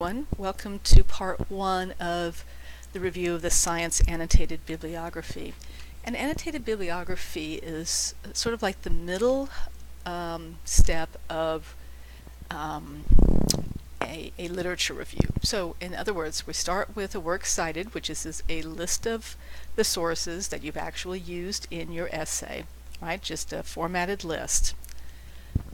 everyone. Welcome to part one of the review of the Science Annotated Bibliography. An annotated bibliography is sort of like the middle step of a literature review. So in other words, we start with a works cited, which is a list of the sources that you've actually used in your essay, right? Just a formatted list.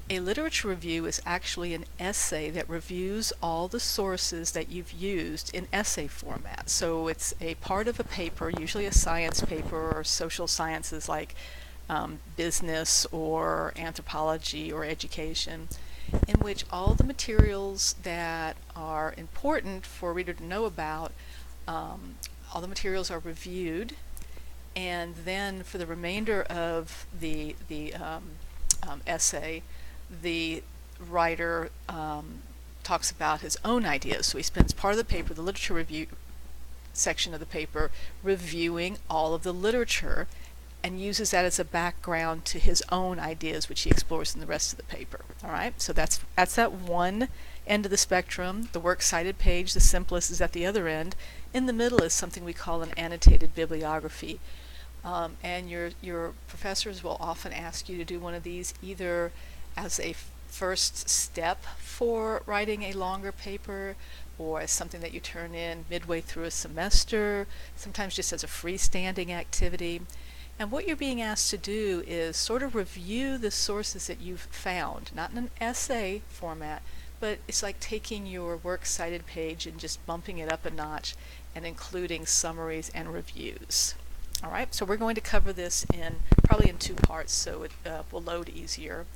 A literature review is actually an essay that reviews all the sources that you've used in essay format. So it's a part of a paper, usually a science paper or social sciences like business or anthropology or education, in which all the materials that are important for a reader to know about, all the materials are reviewed, and then for the remainder of the essay, the writer talks about his own ideas. So he spends part of the paper, the literature review section of the paper, reviewing all of the literature and uses that as a background to his own ideas, which he explores in the rest of the paper. All right, so that's that one end of the spectrum. The works cited page, the simplest, is at the other end. In the middle is something we call an annotated bibliography. And your professors will often ask you to do one of these either as a first step for writing a longer paper, or as something that you turn in midway through a semester, sometimes just as a freestanding activity. And what you're being asked to do is sort of review the sources that you've found, not in an essay format, but it's like taking your works cited page and just bumping it up a notch and including summaries and reviews. All right, so we're going to cover this probably in two parts, so it will load easier.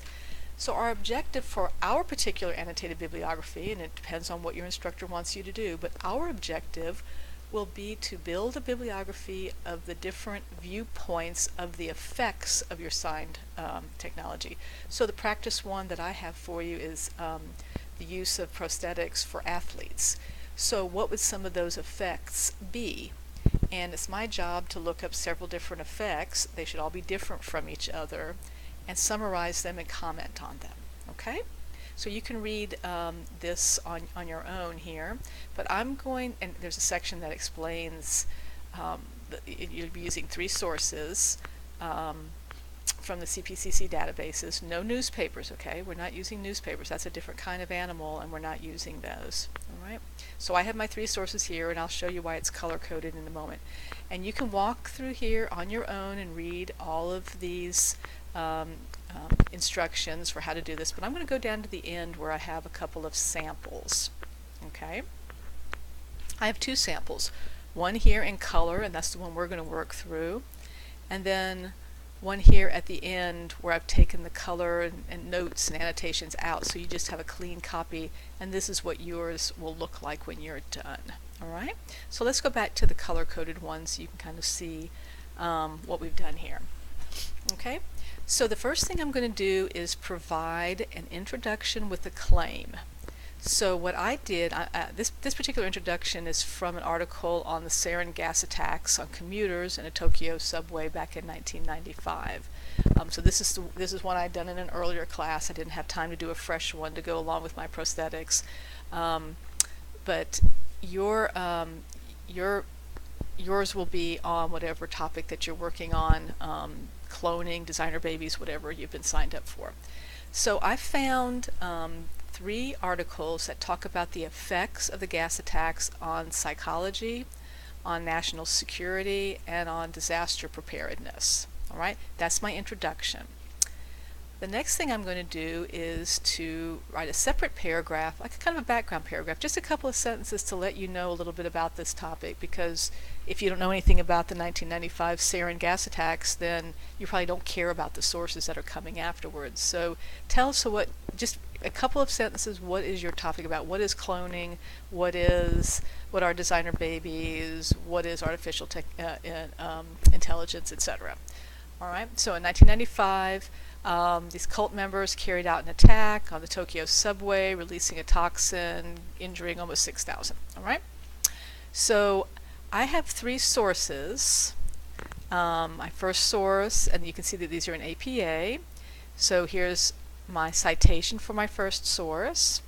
So our objective for our particular annotated bibliography, and it depends on what your instructor wants you to do, but our objective will be to build a bibliography of the different viewpoints of the effects of your signed technology. So the practice one that I have for you is the use of prosthetics for athletes. So what would some of those effects be? And it's my job to look up several different effects. They should all be different from each other, and summarize them and comment on them. Okay? So you can read this on your own here, but I'm going, and there's a section that explains you'll be using three sources from the CPCC databases. No newspapers, okay? We're not using newspapers. That's a different kind of animal, and we're not using those. All right? So I have my three sources here, and I'll show you why it's color-coded in a moment. And you can walk through here on your own and read all of these instructions for how to do this, but I'm going to go down to the end where I have a couple of samples. Okay? I have two samples. One here in color, and that's the one we're going to work through, and then one here at the end where I've taken the color and notes and annotations out, so you just have a clean copy, and this is what yours will look like when you're done. All right? So let's go back to the color-coded one so you can kind of see what we've done here. Okay? So the first thing I'm going to do is provide an introduction with a claim. So what I did, this particular introduction is from an article on the sarin gas attacks on commuters in a Tokyo subway back in 1995. So this is one I'd done in an earlier class. I didn't have time to do a fresh one to go along with my prosthetics. But yours will be on whatever topic that you're working on. Cloning, designer babies, whatever you've been signed up for. So I found three articles that talk about the effects of the gas attacks on psychology, on national security, and on disaster preparedness. All right, that's my introduction. The next thing I'm going to do is to write a separate paragraph, like a kind of a background paragraph, just a couple of sentences to let you know a little bit about this topic, because if you don't know anything about the 1995 sarin gas attacks, then you probably don't care about the sources that are coming afterwards. So tell us just a couple of sentences, what is your topic about? What is cloning? What are designer babies? What is artificial intelligence, etc.? All right, so in 1995, these cult members carried out an attack on the Tokyo subway, releasing a toxin, injuring almost 6,000. All right? So I have three sources. My first source, and you can see that these are in APA. So here's my citation for my first source.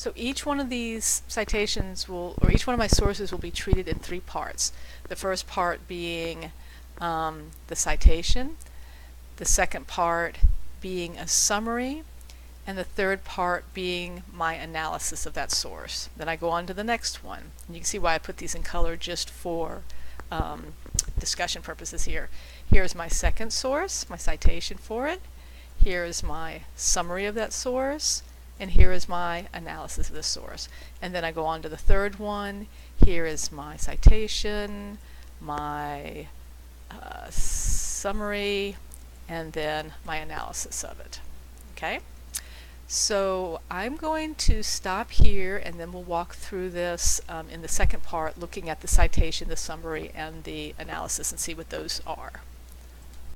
So each one of these citations will, or each one of my sources will be treated in three parts. The first part being the citation, the second part being a summary, and the third part being my analysis of that source. Then I go on to the next one. And you can see why I put these in color just for discussion purposes here. Here's my second source, my citation for it. Here is my summary of that source. And here is my analysis of the source. And then I go on to the third one. Here is my citation, my summary, and then my analysis of it. Okay? So I'm going to stop here, and then we'll walk through this in the second part, looking at the citation, the summary, and the analysis, and see what those are.